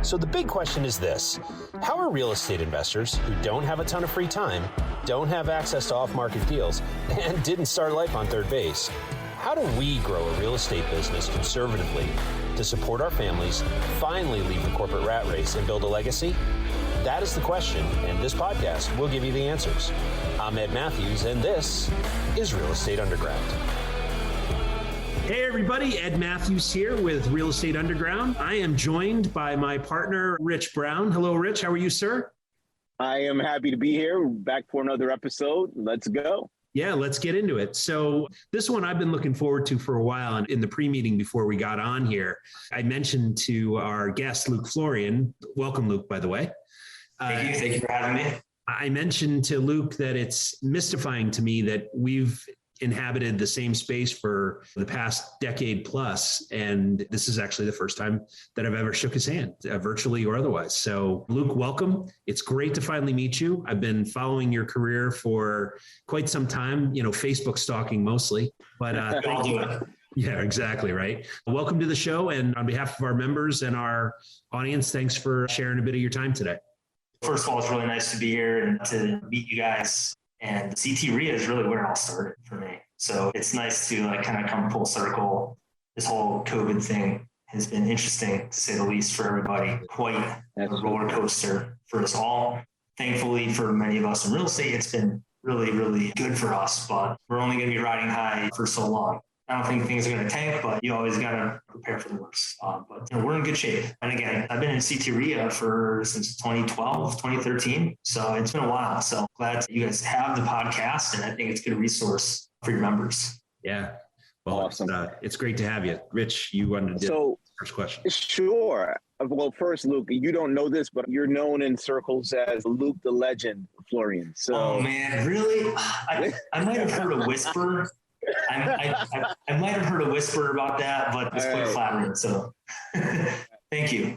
So the big question is this: how are real estate investors who don't have a ton of free time, don't have access to off-market deals, and didn't start life on third base, how do we grow a real estate business conservatively to support our families, finally leave the corporate rat race and build a legacy? That is the question, and this podcast will give you the answers. I'm Ed Mathews, and this is Real Estate Underground. Hey everybody, Ed Mathews here with Real Estate Underground. I am joined by my partner, Rich Brown. Hello, Rich. How are you, sir? I am happy to be here, back for another episode. Let's go. Yeah, let's get into it. So this one I've been looking forward to for a while. And in the pre-meeting before we got on here, I mentioned to our guest, Luke Florian. Welcome, Luke, by the way. Thank you. Thank you for having me. I mentioned to Luke that it's mystifying to me that we've inhabited the same space for the past decade plus. And this is actually the first time that I've ever shook his hand, virtually or otherwise. So Luke, welcome. It's great to finally meet you. I've been following your career for quite some time, Facebook stalking mostly, but I'll do it. Yeah, exactly. Right. Welcome to the show. And on behalf of our members and our audience, thanks for sharing a bit of your time today. First of all, it's really nice to be here and to meet you guys. And CTREIA is really where it all started for me. So it's nice to kind of come full circle. This whole COVID thing has been interesting, to say the least, for everybody. Quite a roller coaster for us all. Thankfully, for many of us in real estate, it's been really, really good for us. But we're only going to be riding high for so long. I don't think things are going to tank, but you always got to prepare for the worst. But we're in good shape. And again, I've been in CTREIA since 2012, 2013. So it's been a while. So glad that you guys have the podcast. And I think it's a good resource for your members. Yeah. Well, awesome. It's great to have you. Rich, you wanted to do the first question. Sure. Well, first, Luke, you don't know this, but you're known in circles as Luke the Legend, Florian. So, oh, man, really? I might have heard a whisper. I might have heard a whisper about that, but it's quite flattering. So thank you.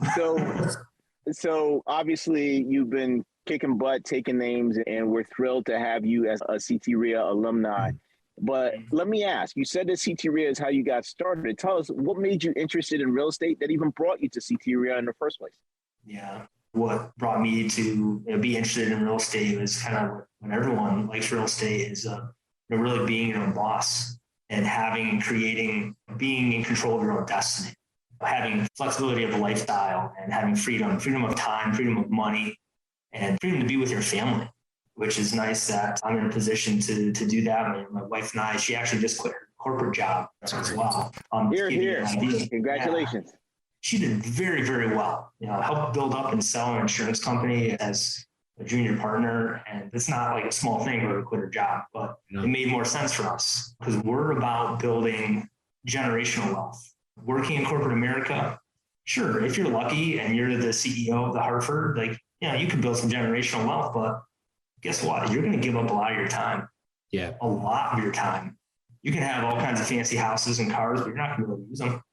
So obviously you've been kicking butt, taking names, and we're thrilled to have you as a CTREIA alumni. But let me ask, you said that CTREIA is how you got started. Tell us what made you interested in real estate that even brought you to CTREIA in the first place? Yeah. What brought me to be interested in real estate was kind of when everyone likes real estate is really being your own boss and being in control of your own destiny, having flexibility of a lifestyle and having freedom of time, freedom of money, and freedom to be with your family, which is nice that I'm in a position to do that. My wife and I, she actually just quit her corporate job as well. Here. Congratulations. Yeah. She did very, very well. Helped build up and sell an insurance company as a junior partner. And it's not like a small thing to quit her job, but it made more sense for us because we're about building generational wealth. Working in corporate America, sure, if you're lucky and you're the CEO of the Hartford, you can build some generational wealth, but guess what? You're going to give up a lot of your time. Yeah. A lot of your time. You can have all kinds of fancy houses and cars, but you're not going to be able to use them.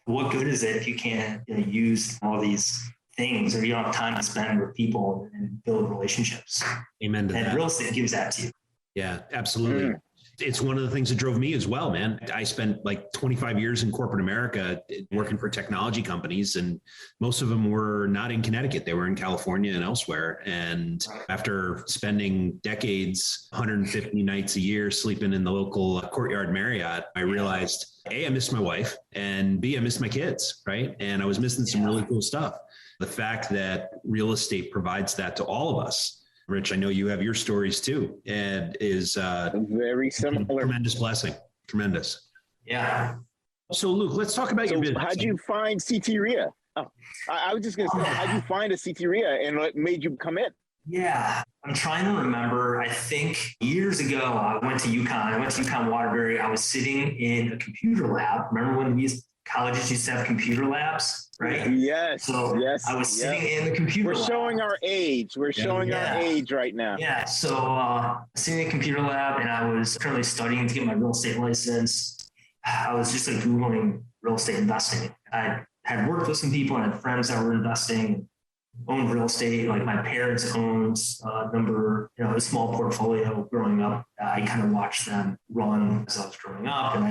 What good is it if you can't use all these things or you don't have time to spend with people and build relationships? Amen to that. And real estate gives that to you. Yeah, absolutely. It's one of the things that drove me as well, man. I spent 25 years in corporate America working for technology companies, and most of them were not in Connecticut. They were in California and elsewhere. And after spending decades, 150 nights a year, sleeping in the local Courtyard Marriott, I realized, A, I missed my wife, and B, I missed my kids, right? And I was missing some really cool stuff. The fact that real estate provides that to all of us. Rich, I know you have your stories too, and is very similar. Tremendous blessing. Tremendous. Yeah. So Luke, let's talk about your business. How'd you find CTREIA? Oh, I was just going to say, how'd you find a CTREIA and what made you come in? Yeah, I'm trying to remember. I think years ago, I went to UConn. I went to UConn Waterbury. I was sitting in a computer lab. Remember when these colleges used to have computer labs, right? Yes. So I was sitting in the computer lab. We're showing our age. We're showing our age right now. Yeah. So sitting in a computer lab, and I was currently studying to get my real estate license. I was just Googling real estate investing. I had worked with some people and had friends that were investing, owned real estate. Like my parents owned a small portfolio growing up. I kind of watched them run as I was growing up, and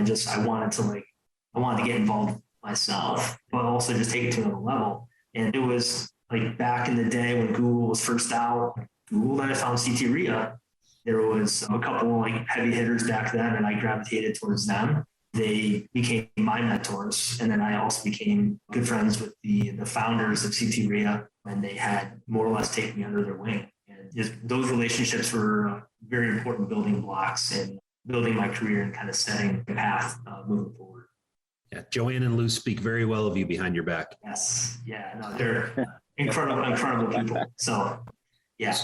I wanted to get involved myself, but also just take it to another level. And it was like back in the day when Google was first out, Google, then I found CTREIA. There was a couple like heavy hitters back then, and I gravitated towards them. They became my mentors. And then I also became good friends with the founders of CTREIA, and they had more or less taken me under their wing. And those relationships were very important building blocks in building my career and kind of setting the path moving forward. Yeah, Joanne and Lou speak very well of you behind your back. Yes. Yeah, no, they're incredible people. So yeah,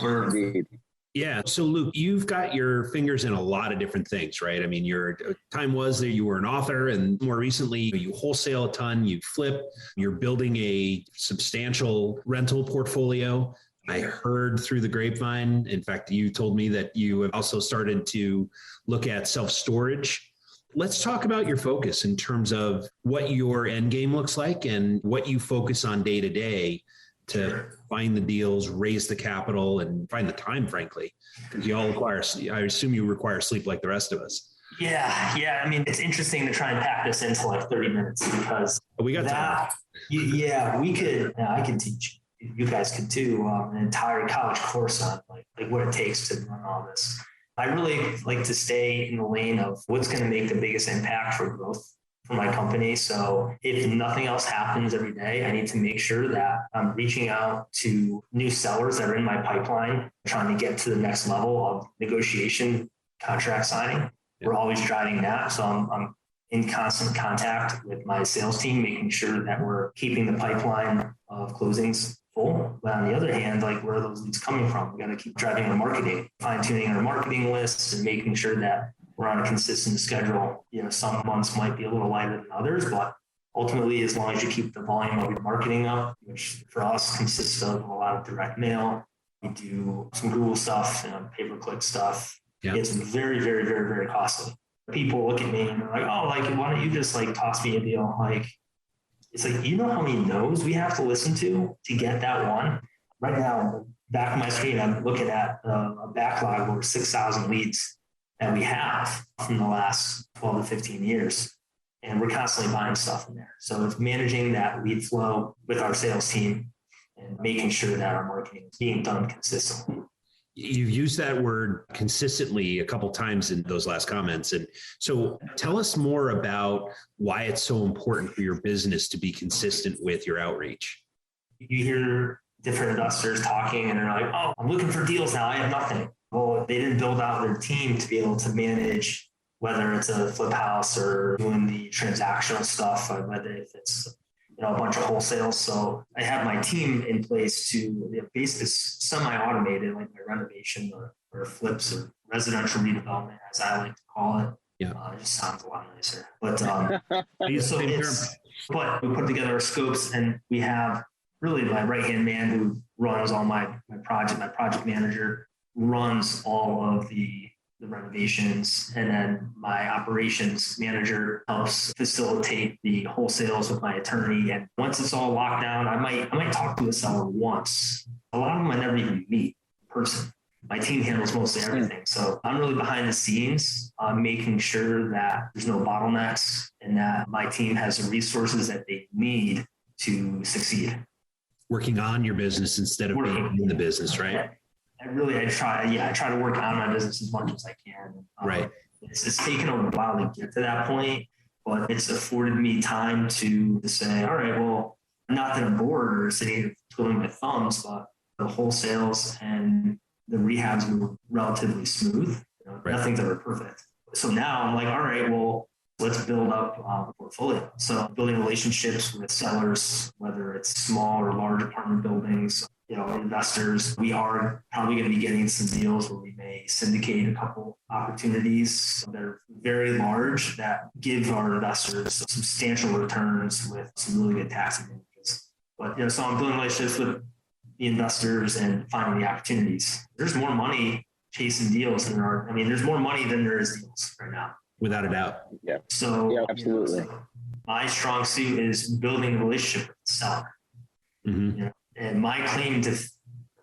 Yeah. So Luke, you've got your fingers in a lot of different things, right? I mean, your time was that you were an author, and more recently you wholesale a ton, you flip, you're building a substantial rental portfolio. I heard through the grapevine, in fact, you told me that you have also started to look at self-storage. Let's talk about your focus in terms of what your end game looks like and what you focus on day to day to find the deals, raise the capital, and find the time, frankly, because you all require, I assume you require sleep like the rest of us. Yeah. I mean, it's interesting to try and pack this into like 30 minutes because we got that, I can teach. You guys could too, an entire college course on like what it takes to run all this. I really like to stay in the lane of what's going to make the biggest impact for growth for my company. So if nothing else happens every day, I need to make sure that I'm reaching out to new sellers that are in my pipeline, trying to get to the next level of negotiation, contract signing. Yeah. We're always driving that. So I'm in constant contact with my sales team, making sure that we're keeping the pipeline of closings full. But on the other hand, like where are those leads coming from? We got to keep driving our marketing, fine tuning our marketing lists and making sure that we're on a consistent schedule. You know, some months might be a little lighter than others, but ultimately, as long as you keep the volume of your marketing up, which for us consists of a lot of direct mail, we do some Google stuff and pay-per-click stuff. Yep. It's very, very, very, very costly. People look at me and they're like, oh, like, why don't you just like toss me a deal? Like, it's like, you know how many no's we have to listen to get that one? Right now, back on my screen, I'm looking at a backlog of over 6,000 leads that we have from the last 12 to 15 years. And we're constantly buying stuff in there. So it's managing that lead flow with our sales team and making sure that our marketing is being done consistently. You've used that word consistently a couple times in those last comments. And so tell us more about why it's so important for your business to be consistent with your outreach. You hear different investors talking and they're like, oh, I'm looking for deals now. I have nothing. Well, they didn't build out their team to be able to manage whether it's a flip house or doing the transactional stuff, or whether if it's a bunch of wholesale. So I have my team in place to basically semi-automated, like my renovation or flips or residential redevelopment, as I like to call it. Yeah, it just sounds a lot nicer. But but we put together our scopes, and we have really my right-hand man who runs all my project manager runs all of the renovations, and then my operations manager helps facilitate the wholesales with my attorney. And once it's all locked down, I might talk to a seller once. A lot of them I never even meet in person. My team handles mostly everything. So I'm really behind the scenes, making sure that there's no bottlenecks and that my team has the resources that they need to succeed. Working on your business instead of being in the business, right? I try to work on my business as much as I can. Right. It's taken a while to get to that point, but it's afforded me time to say, all right, well, not that I'm bored or sitting here twiddling my thumbs, but the wholesales and the rehabs were relatively smooth. Right. Nothing's ever perfect. So now I'm like, all right, well, let's build up a portfolio. So building relationships with sellers, whether it's small or large apartment buildings, investors. We are probably going to be getting some deals where we may syndicate a couple opportunities that are very large that give our investors substantial returns with some really good tax advantages. But, so I'm building relationships with the investors and finding the opportunities. There's more money chasing deals than there's more money than there is deals right now. Without a doubt. Yeah. So yeah, absolutely. My strong suit is building a relationship with the seller. Mm-hmm. And my claim to,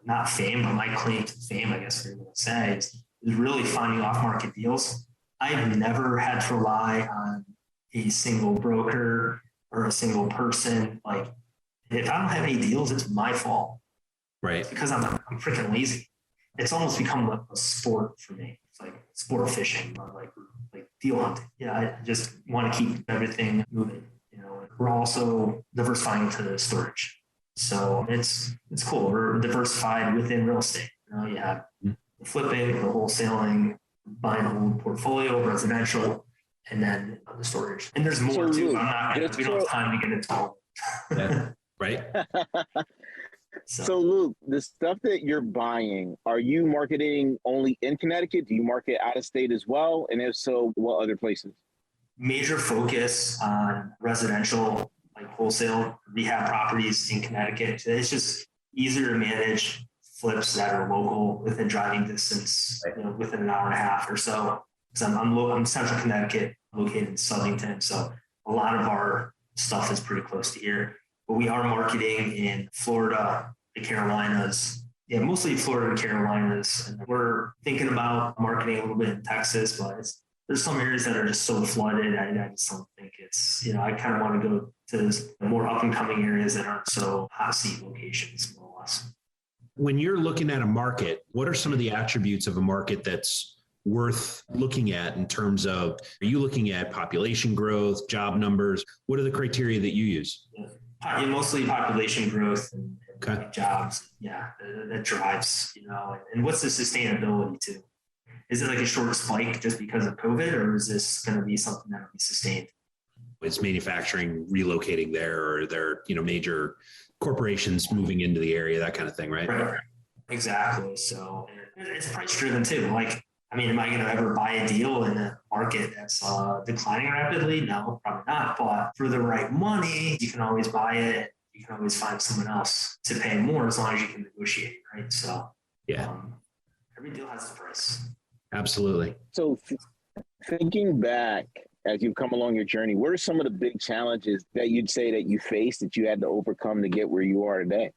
not fame, but my claim to fame, I guess you're going to say, is really finding off-market deals. I've never had to rely on a single broker or a single person. Like, If I don't have any deals, it's my fault. Right. It's because I'm freaking lazy. It's almost become a sport for me. It's like sport fishing or like deal hunting. Yeah, I just want to keep everything moving. We're also diversifying to storage. So it's cool. We're diversified within real estate. You have the flipping, the wholesaling, buying a whole portfolio, residential, and then the storage. And there's more too. We don't have time to get into all. Yeah. Right. So Luke, the stuff that you're buying, are you marketing only in Connecticut? Do you market out of state as well? And if so, what other places? Major focus on residential, like wholesale rehab properties in Connecticut. It's just easier to manage flips that are local within driving distance, within an hour and a half or so. Because I'm central Connecticut, located in Southington. So a lot of our stuff is pretty close to here. But we are marketing in Florida, the Carolinas. Yeah, mostly Florida and Carolinas. And we're thinking about marketing a little bit in Texas, but there's some areas that are just so flooded. I just don't think it's, I kind of want to go to the more up and coming areas that aren't so hot seat locations, more or less. When you're looking at a market, what are some of the attributes of a market that's worth looking at in terms of, are you looking at population growth, job numbers? What are the criteria that you use? Yeah, mostly population growth and jobs. Yeah, that drives, and what's the sustainability too? Is it like a short spike just because of COVID, or is this going to be something that will be sustained? Is manufacturing relocating there, or there, major corporations moving into the area, that kind of thing, right? Right. Exactly. So it's price driven too. Like, am I going to ever buy a deal in a market that's declining rapidly? No, probably not. But for the right money, you can always buy it. You can always find someone else to pay more as long as you can negotiate, right? So every deal has its price. Absolutely. So thinking back as you've come along your journey, what are some of the big challenges that you'd say that you faced that you had to overcome to get where you are today?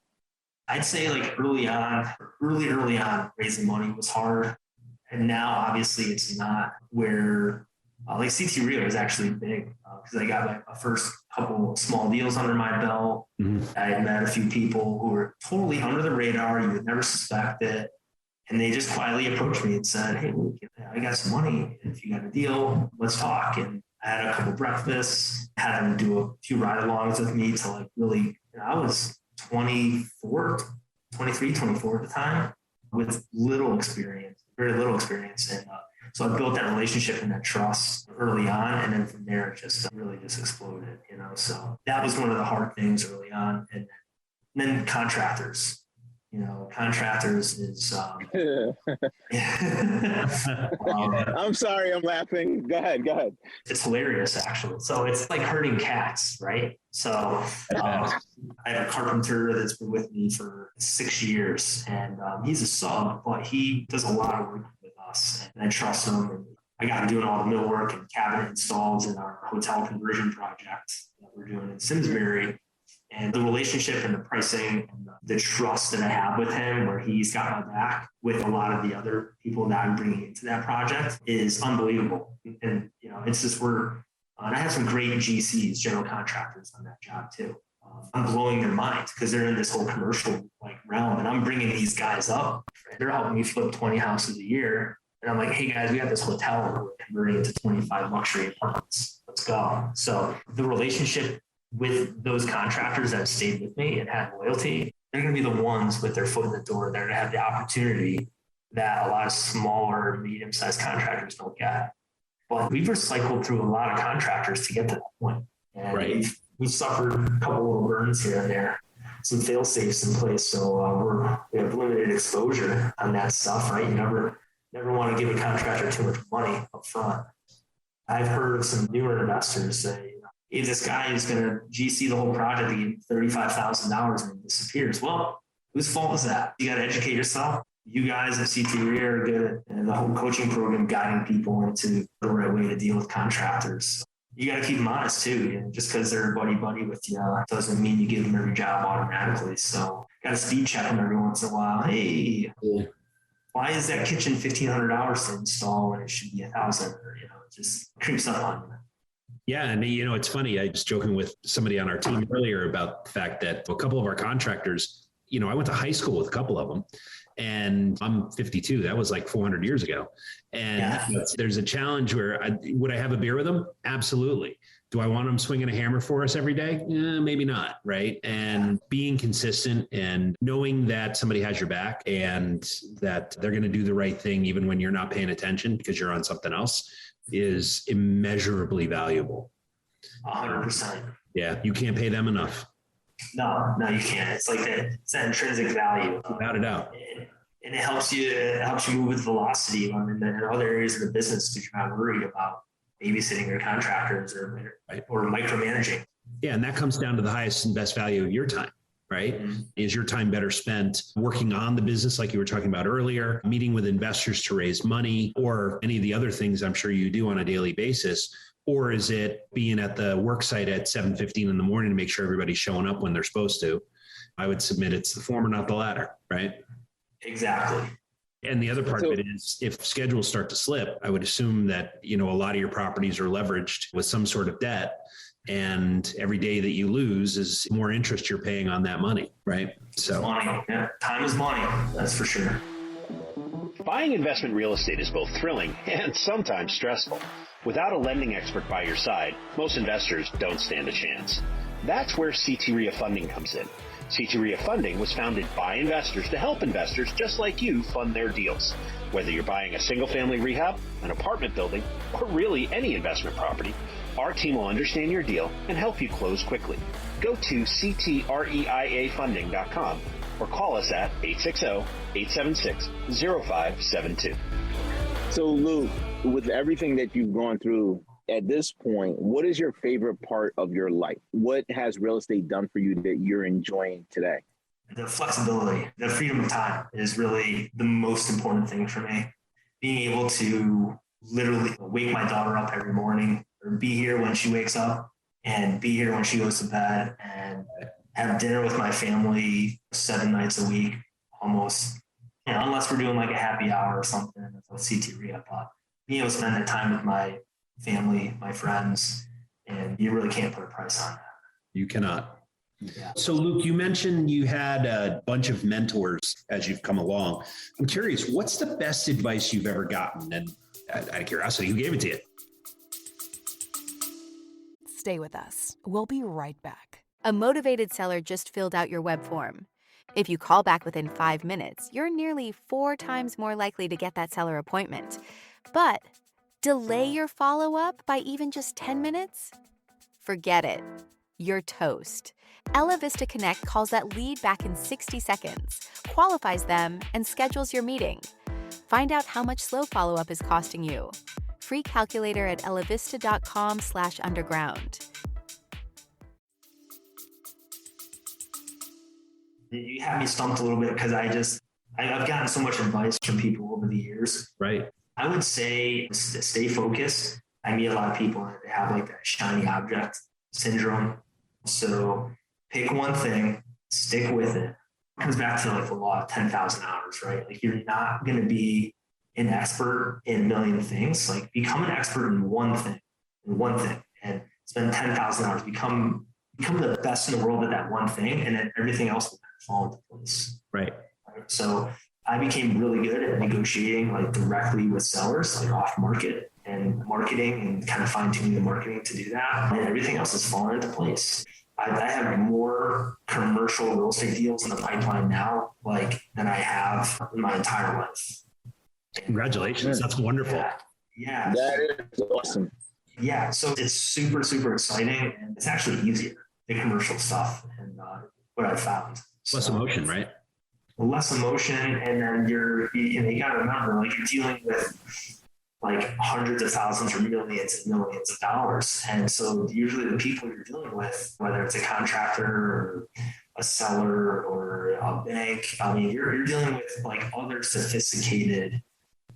I'd say like early on, raising money was hard. And now obviously it's not where like CTREIA was actually big because I got my first couple small deals under my belt. Mm-hmm. I had met a few people who were totally under the radar. You would never suspect it. And they just quietly approached me and said, hey, Luke, I got some money. If you got a deal, let's talk. And I had a couple breakfasts, had them do a few ride-alongs with me to like really, I was 23, 24 at the time with little experience, very little experience. And so I built that relationship and that trust early on. And then from there, it just really just exploded, So that was one of the hard things early on. And then contractors. Contractors is. I'm sorry, I'm laughing. Go ahead. It's hilarious, actually. So it's like herding cats, right? So I have a carpenter that's been with me for 6 years, and he's a sub, but he does a lot of work with us, and I trust him. And I got him doing all the millwork and cabinet installs in our hotel conversion project that we're doing in Simsbury. And the relationship and the pricing and the trust that I have with him, where he's got my back with a lot of the other people that I'm bringing into that project, is unbelievable. And, it's just and I have some great GCs, general contractors on that job too. I'm blowing their minds because they're in this whole commercial realm, and I'm bringing these guys up. They're helping me flip 20 houses a year. And I'm like, hey guys, we got this hotel and we're converting it to 25 luxury apartments. Let's go. So the relationship with those contractors that have stayed with me and had loyalty, they're going to be the ones with their foot in the door. They're going to have the opportunity that a lot of smaller, medium-sized contractors don't get. But we've recycled through a lot of contractors to get to that point. And we've suffered a couple little burns here and there, some fail safes in place. So we have limited exposure on that stuff, right? You never want to give a contractor too much money up front. I've heard of some newer investors say, if this guy is going to GC the whole project, he gave $35,000 and it disappears. Well, whose fault is that? You got to educate yourself. You guys at CTREIA are good at the whole coaching program, guiding people into the right way to deal with contractors. You got to keep them honest too. Just because they're buddy with you doesn't mean you give them every job automatically. So got to speed check them every once in a while. Hey, why is that kitchen $1,500 to install when it should be $1,000? Or, it just creeps up on you. Yeah. And it's funny. I was joking with somebody on our team earlier about the fact that a couple of our contractors, I went to high school with a couple of them, and I'm 52. That was like 400 years ago. And there's a challenge where would I have a beer with them? Absolutely. Do I want them swinging a hammer for us every day? Maybe not. Right. And being consistent and knowing that somebody has your back and that they're going to do the right thing, even when you're not paying attention because you're on something else, is immeasurably valuable. 100%. Yeah. You can't pay them enough. No, you can't. It's like that. It's that intrinsic value. Without a doubt. And it helps you move with velocity in other areas of the business because you're not worried about babysitting your contractors or micromanaging. Yeah. And that comes down to the highest and best value of your time, right? Mm-hmm. Is your time better spent working on the business like you were talking about earlier, meeting with investors to raise money, or any of the other things I'm sure you do on a daily basis? Or is it being at the work site at 7:15 in the morning to make sure everybody's showing up when they're supposed to? I would submit it's the former, not the latter, right? Exactly. And the other part of it is if schedules start to slip, I would assume that, a lot of your properties are leveraged with some sort of debt. And every day that you lose is more interest you're paying on that money, right? So money. Yeah. Time is money. That's for sure. Buying investment real estate is both thrilling and sometimes stressful. Without a lending expert by your side, most investors don't stand a chance. That's where CTREIA funding comes in. CTREIA funding was founded by investors to help investors just like you fund their deals. Whether you're buying a single-family rehab, an apartment building, or really any investment property, our team will understand your deal and help you close quickly. Go to CTREIAfunding.com or call us at 860-876-0572. So, Luke, with everything that you've gone through at this point, what is your favorite part of your life? What has real estate done for you that you're enjoying today? The flexibility, the freedom of time is really the most important thing for me. Being able to literally wake my daughter up every morning or be here when she wakes up and be here when she goes to bed and have dinner with my family 7 nights a week, almost, unless we're doing like a happy hour or something with CTREIA, but being able to spend that time with my family, my friends, and you really can't put a price on that. You cannot. Yeah. So Luke, you mentioned you had a bunch of mentors as you've come along. I'm curious, what's the best advice you've ever gotten? And out of curiosity, who gave it to you? Stay with us. We'll be right back. A motivated seller just filled out your web form. If you call back within 5 minutes, you're nearly 4 times more likely to get that seller appointment. But delay your follow-up by even just 10 minutes? Forget it. You're toast. Ella Vista Connect calls that lead back in 60 seconds, qualifies them, and schedules your meeting. Find out how much slow follow-up is costing you. Free calculator at ellavista.com/underground. You have me stumped a little bit because I've gotten so much advice from people over the years. Right. I would say stay focused. I meet a lot of people that have like that shiny object syndrome. So pick one thing, stick with it. It comes back to like the law of 10,000 hours, right? Like you're not going to be an expert in a million things. Like become an expert in one thing, and spend 10,000 hours. Become the best in the world at that one thing, and then everything else will fall into place. Right. So I became really good at negotiating like directly with sellers, like off market and marketing, and kind of fine tuning the marketing to do that. And everything else has fallen into place. I have more commercial real estate deals in the pipeline now, than I have in my entire life. Congratulations. That's wonderful. Yeah. That is awesome. Yeah. So it's super, super exciting, and it's actually easier, the commercial stuff, and what I found. Less emotion, right? Less emotion, and then you got to remember, like you're dealing with like hundreds of thousands or millions and millions of dollars, and so usually the people you're dealing with, whether it's a contractor or a seller or a bank, I mean, you're dealing with like other sophisticated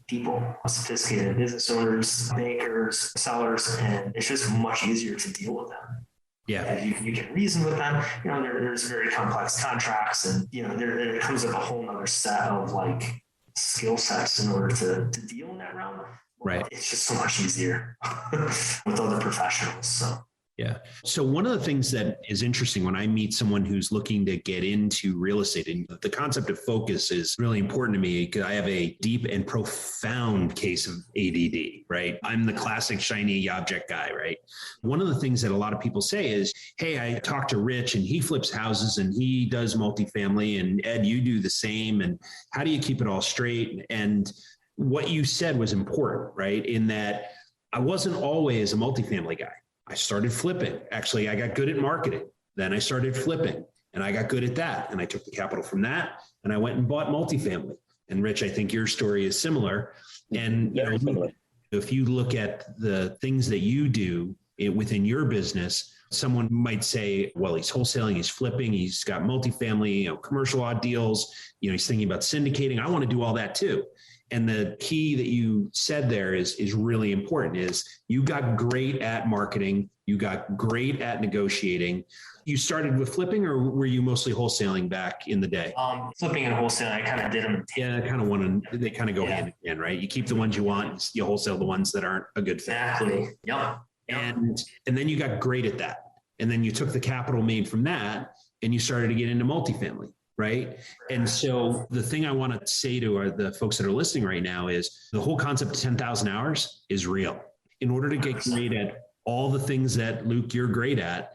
people, sophisticated business owners, bankers, sellers, and it's just much easier to deal with them. Yeah. And you can reason with them. There's very complex contracts, and there comes up a whole other set of like skill sets in order to deal in that realm. Right. It's just so much easier with other professionals. So. Yeah. So one of the things that is interesting when I meet someone who's looking to get into real estate, and the concept of focus is really important to me because I have a deep and profound case of ADD, right? I'm the classic shiny object guy, right? One of the things that a lot of people say is, hey, I talked to Rich and he flips houses and he does multifamily, and Ed, you do the same. And how do you keep it all straight? And what you said was important, right? In that I wasn't always a multifamily guy. I started flipping. Actually, I got good at marketing. Then I started flipping and I got good at that. And I took the capital from that and I went and bought multifamily. And Rich, I think your story is similar. And you know, if you look at the things that you do within your business, someone might say, well, he's wholesaling, he's flipping, he's got multifamily, commercial odd deals, he's thinking about syndicating. I want to do all that too. And the key that you said there is really important is you got great at marketing. You got great at negotiating. You started with flipping, or were you mostly wholesaling back in the day? Flipping and wholesaling, I kind of did them. Yeah, they kind of go hand in hand, right? You keep the ones you want, you wholesale the ones that aren't a good fit. Exactly. Yep. And then you got great at that. And then you took the capital made from that and you started to get into multifamily. Right. And so the thing I want to say to the folks that are listening right now is the whole concept of 10,000 hours is real. In order to get great at all the things that, Luke, you're great at,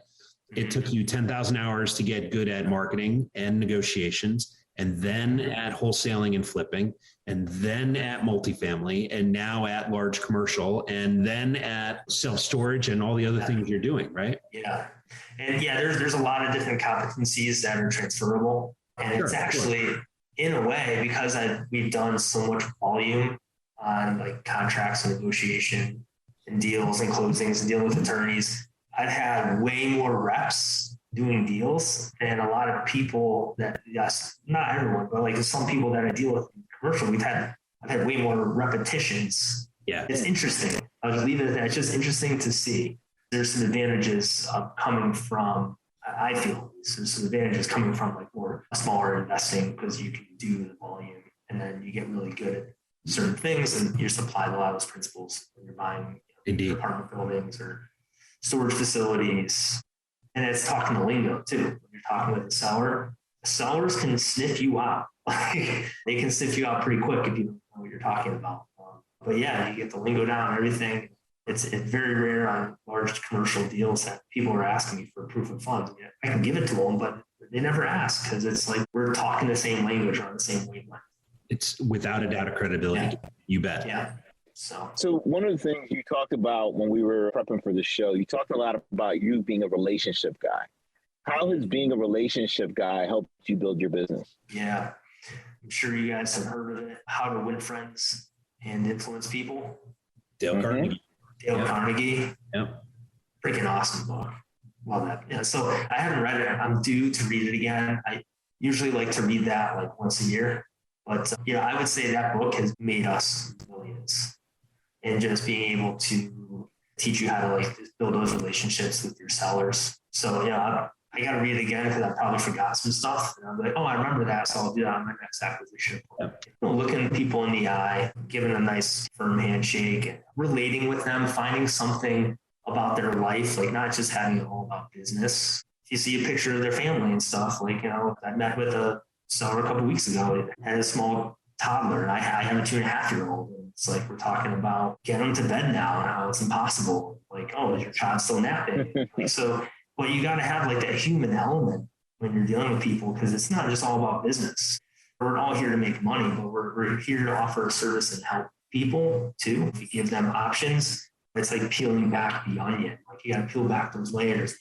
it took you 10,000 hours to get good at marketing and negotiations, and then at wholesaling and flipping, and then at multifamily, and now at large commercial, and then at self-storage and all the other things you're doing, right? Yeah. And yeah, there's a lot of different competencies that are transferable. And it's actually, in a way, because we've done so much volume on like contracts and negotiation and deals and closings and dealing with attorneys, I've had way more reps doing deals than a lot of people that, yes, not everyone, but like some people that I deal with in commercial, I've had way more repetitions. Yeah. It's interesting. I'll just leave it at that. It's just interesting to see. There's some advantages coming from, I feel there's some advantages coming from like more smaller investing because you can do the volume and then you get really good at certain things and you just apply a lot of those principles when you're buying apartment buildings or storage facilities. And it's talking the lingo too. When you're talking with the seller, sellers can sniff you out. Like they can sniff you out pretty quick if you don't know what you're talking about. But yeah, you get the lingo down and everything. It's very rare on large commercial deals that people are asking me for proof of funds. I can give it to them, but they never ask because it's like we're talking the same language on the same wavelength. It's without a doubt of credibility. Yeah. You bet. Yeah. So one of the things you talked about when we were prepping for the show, you talked a lot about you being a relationship guy. How has being a relationship guy helped you build your business? Yeah. I'm sure you guys have heard of it. How to Win Friends and Influence People. Dale Carnegie. Dale Carnegie. Yeah. Freaking awesome book. Love that. Yeah. So I haven't read it. I'm due to read it again. I usually like to read that like once a year. But I would say that book has made us millions. And just being able to teach you how to like build those relationships with your sellers. So, I got to read it again because I probably forgot some stuff. And I'm like, oh, I remember that. So I'll do that on my next acquisition. Looking people in the eye, giving a nice firm handshake, relating with them, finding something about their life, like not just having it all about business. If you see a picture of their family and stuff, like, I met with a seller a couple of weeks ago, had a small toddler, and I have a 2.5-year-old. It's like, we're talking about getting them to bed now and how it's impossible. Like, oh, is your child still napping? But you got to have like that human element when you're dealing with people, because it's not just all about business. We're all here to make money, but we're here to offer a service and help people too. If you give them options, it's like peeling back the onion. Like you got to peel back those layers.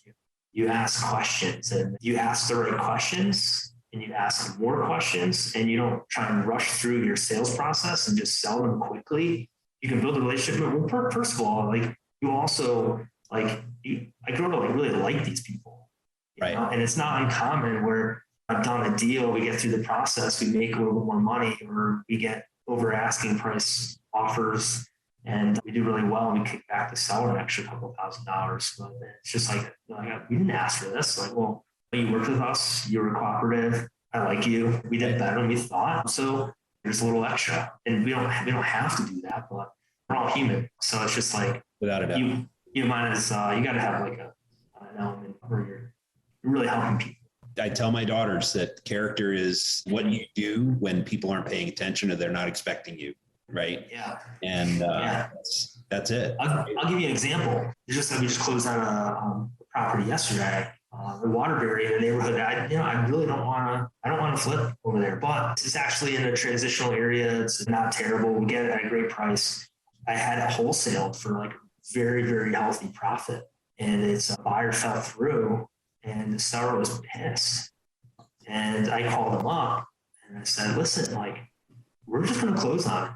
You ask questions, and you ask the right questions, and you ask more questions, and you don't try and rush through your sales process and just sell them quickly. You can build a relationship. Well, first of all, like you also I grow to like really like these people, right? And it's not uncommon where I've done a deal, we get through the process, we make a little bit more money, or we get over asking price offers, and we do really well, and we kick back the seller an extra couple $1,000. But it's just like we didn't ask for this. Like, well, you worked with us, you were cooperative, I like you, we did better than we thought, so there's a little extra. And we don't have to do that, but we're all human. So it's just like, without a doubt, you might as, you got to have like an element where you're really helping people. I tell my daughters that character is what you do when people aren't paying attention or they're not expecting you. Right. Yeah. And that's it. I'll give you an example. We just closed on a property yesterday, in Waterbury, in a neighborhood that I really don't want to flip over there, but it's actually in a transitional area. It's not terrible. We get it at a great price. I had it wholesaled for like very, very healthy profit, and its buyer fell through, and the seller was pissed. And I called him up and I said, listen, like, we're just going to close on it.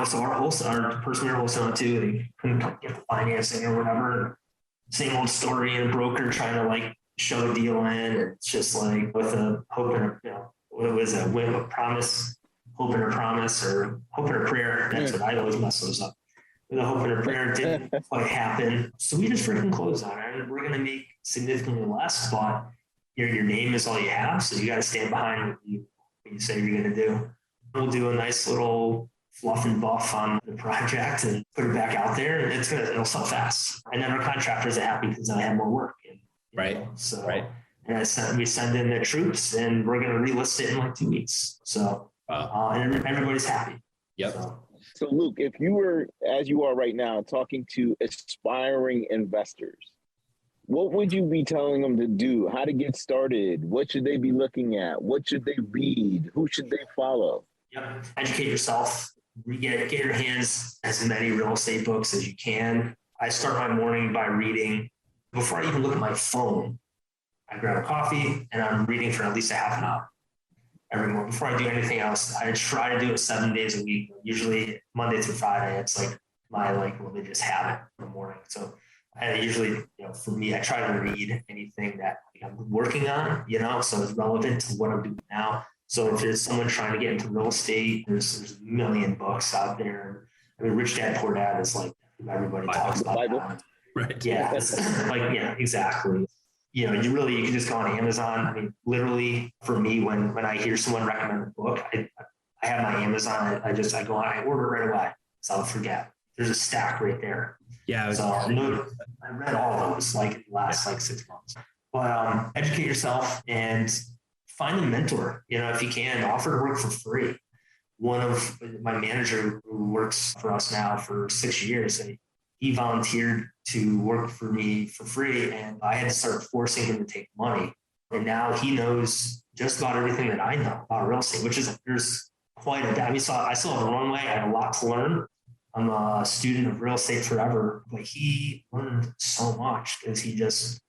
So our person we were wholesaling to, they couldn't get the financing or whatever. Same old story, and a broker trying to like show a deal in. It's just like with a hope and what was a whim of promise, hope and a promise, or hope and a prayer. That's what I always mess those up. With a hope and a prayer, it didn't quite happen. So we just freaking closed on it. And we're going to make significantly less, but your name is all you have. So you got to stand behind what you say you're going to do. We'll do a nice little fluff and buff on the project and put it back out there, and it'll sell fast. And then our contractors are happy because I have more work. Right. And we send in the troops, and we're going to relist it in like 2 weeks. So, and everybody's happy. Yep. So Luke, if you were, as you are right now, talking to aspiring investors, what would you be telling them to do? How to get started? What should they be looking at? What should they read? Who should they follow? Yep. Educate yourself. Get your hands as many real estate books as you can. I start my morning by reading. Before I even look at my phone, I grab a coffee and I'm reading for at least a half an hour every morning. Before I do anything else, I try to do it 7 days a week. Usually Monday through Friday, it's like my religious habit in the morning. So I usually, for me, I try to read anything that I'm working on, so it's relevant to what I'm doing now. So if there's someone trying to get into real estate, there's a million books out there. I mean, Rich Dad, Poor Dad is like everybody talks about that. Right. Yeah. Exactly. You can just go on Amazon. I mean, literally for me, when I hear someone recommend a book, I have my Amazon. I go on, I order it right away. So I'll forget. There's a stack right there. Yeah. So I read all those like in the last 6 months. But educate yourself and find a mentor. If you can, offer to work for free. One of my manager who works for us now for 6 years, he volunteered to work for me for free, and I had to start forcing him to take money. And now he knows just about everything that I know about real estate, which is, there's quite a bit. I mean, so I still have a runway. I have a lot to learn. I'm a student of real estate forever, but he learned so much because he's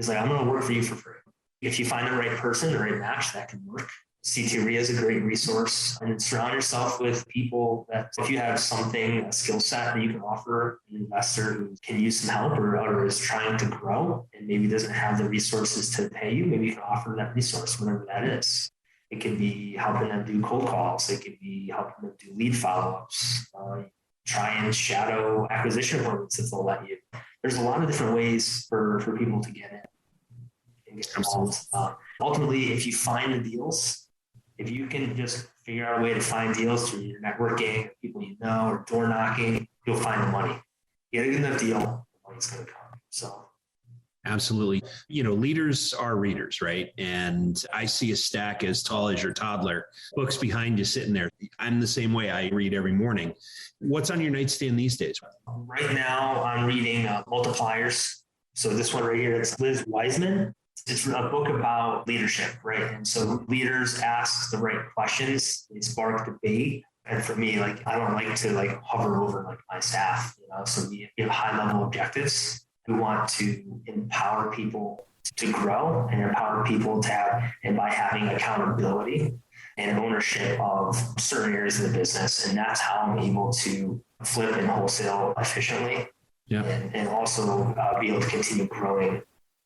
like, I'm going to work for you for free. If you find the right person, the right match, that can work. CTREIA is a great resource, and surround yourself with people that, if you have a skill set that you can offer an investor who can use some help or is trying to grow and maybe doesn't have the resources to pay you, maybe you can offer that resource, whatever that is. It could be helping them do cold calls. It could be helping them do lead follow-ups. Try and shadow acquisition appointments if they'll let you. There's a lot of different ways for people to get in and get involved. Ultimately, if you find the deals, if you can just figure out a way to find deals through your networking, people you know, or door knocking, you'll find the money. You get a good enough deal, the money's going to come. So. Absolutely. Leaders are readers, right? And I see a stack as tall as your toddler, books behind you sitting there. I'm the same way. I read every morning. What's on your nightstand these days? Right now, I'm reading Multipliers. So this one right here, it's Liz Wiseman. It's a book about leadership, right? And so leaders ask the right questions. They spark debate. And for me, I don't like to hover over my staff, so we have high level objectives. We want to empower people to grow and empower people to have, and by having accountability and ownership of certain areas of the business. And that's how I'm able to flip and wholesale efficiently. Yeah. And also be able to continue growing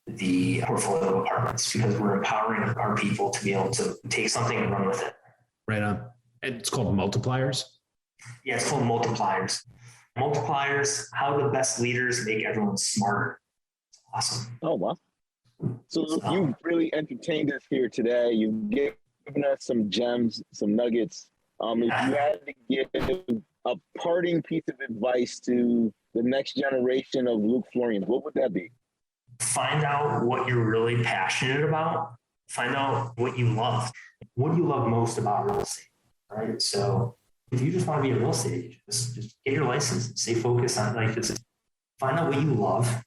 the portfolio of apartments, because we're empowering our people to be able to take something and run with it. Right on. It's called Multipliers? Yeah, it's called Multipliers. Multipliers, how the best leaders make everyone smarter. Awesome. Oh, wow. So you've really entertained us here today. You've given us some gems, some nuggets. If you had to give a parting piece of advice to the next generation of Luke Florians, what would that be? Find out what you're really passionate about. Find out what you love. What do you love most about real estate, right? So if you just want to be a real estate agent, just get your license and stay focused on just find out what you love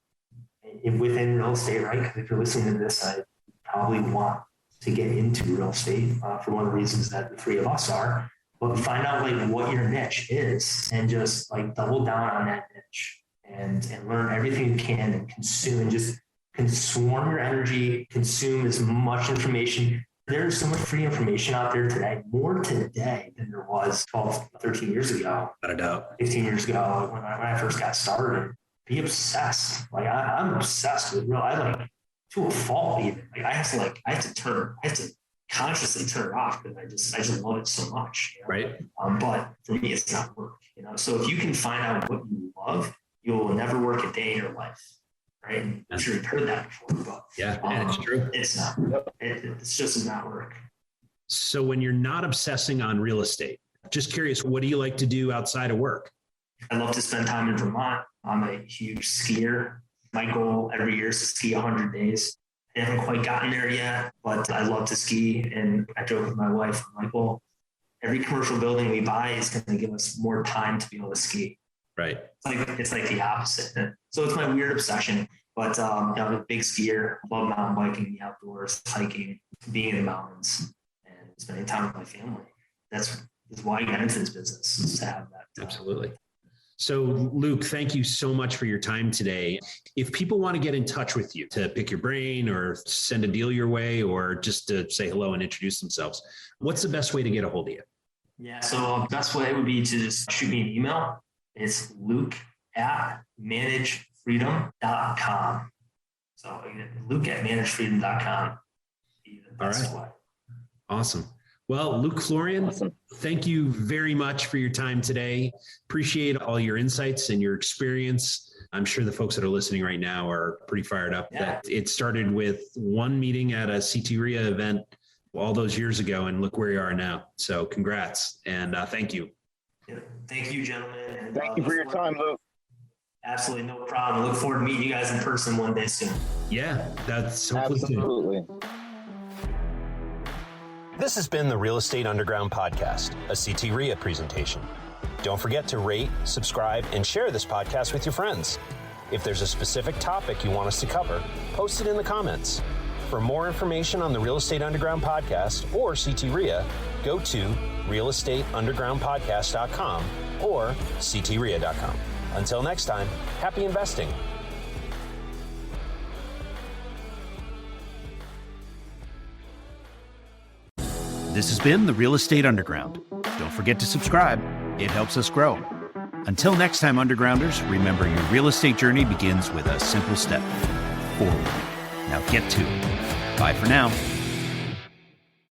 within real estate, right? Because if you're listening to this, I probably want to get into real estate for one of the reasons that the three of us are. But find out what your niche is and just double down on that niche and learn everything you can and consume and just consume your energy, consume as much information. There's so much free information out there today, more today than there was 12, 13 years ago. Without a doubt. 15 years ago when I first got started. Be obsessed. I'm obsessed with I to a fault even. I have to consciously turn it off because I just love it so much. Right. But for me, it's not work, So if you can find out what you love, you'll never work a day in your life. Right. And I'm sure you've heard that before, but yeah, and it's true. It's not. It's just not work. So when you're not obsessing on real estate, just curious, what do you like to do outside of work? I love to spend time in Vermont. I'm a huge skier. My goal every year is to ski 100 days. I haven't quite gotten there yet, but I love to ski. And I joke with my wife, I'm like, well, every commercial building we buy is going to give us more time to be able to ski. Right. It's like the opposite. So it's my weird obsession, but I'm a big skier. I love mountain biking, the outdoors, hiking, being in the mountains, and spending time with my family. That's why I got into this business, is to have that time. Absolutely. So Luke, thank you so much for your time today. If people want to get in touch with you to pick your brain or send a deal your way or just to say hello and introduce themselves, what's the best way to get a hold of you? Yeah. So the best way would be to just shoot me an email. It's luke@managefreedom.com. So luke@managefreedom.com. All right. Awesome. Well, Luke Florian, Thank you very much for your time today. Appreciate all your insights and your experience. I'm sure the folks that are listening right now are pretty fired up. Yeah. That it started with one meeting at a CTREIA event all those years ago, and look where you are now. So congrats, and thank you. Yeah. Thank you, gentlemen. And, thank you for your time, Luke. Absolutely no problem. I look forward to meeting you guys in person one day soon. Yeah, that's hopefully absolutely. This has been the Real Estate Underground Podcast, a CTREIA presentation. Don't forget to rate, subscribe, and share this podcast with your friends. If there's a specific topic you want us to cover, post it in the comments. For more information on the Real Estate Underground Podcast or CTREIA, go to realestateundergroundpodcast.com or ctreia.com. Until next time, happy investing. This has been the Real Estate Underground. Don't forget to subscribe. It helps us grow. Until next time, Undergrounders, remember your real estate journey begins with a simple step forward. Now get to it. Bye for now.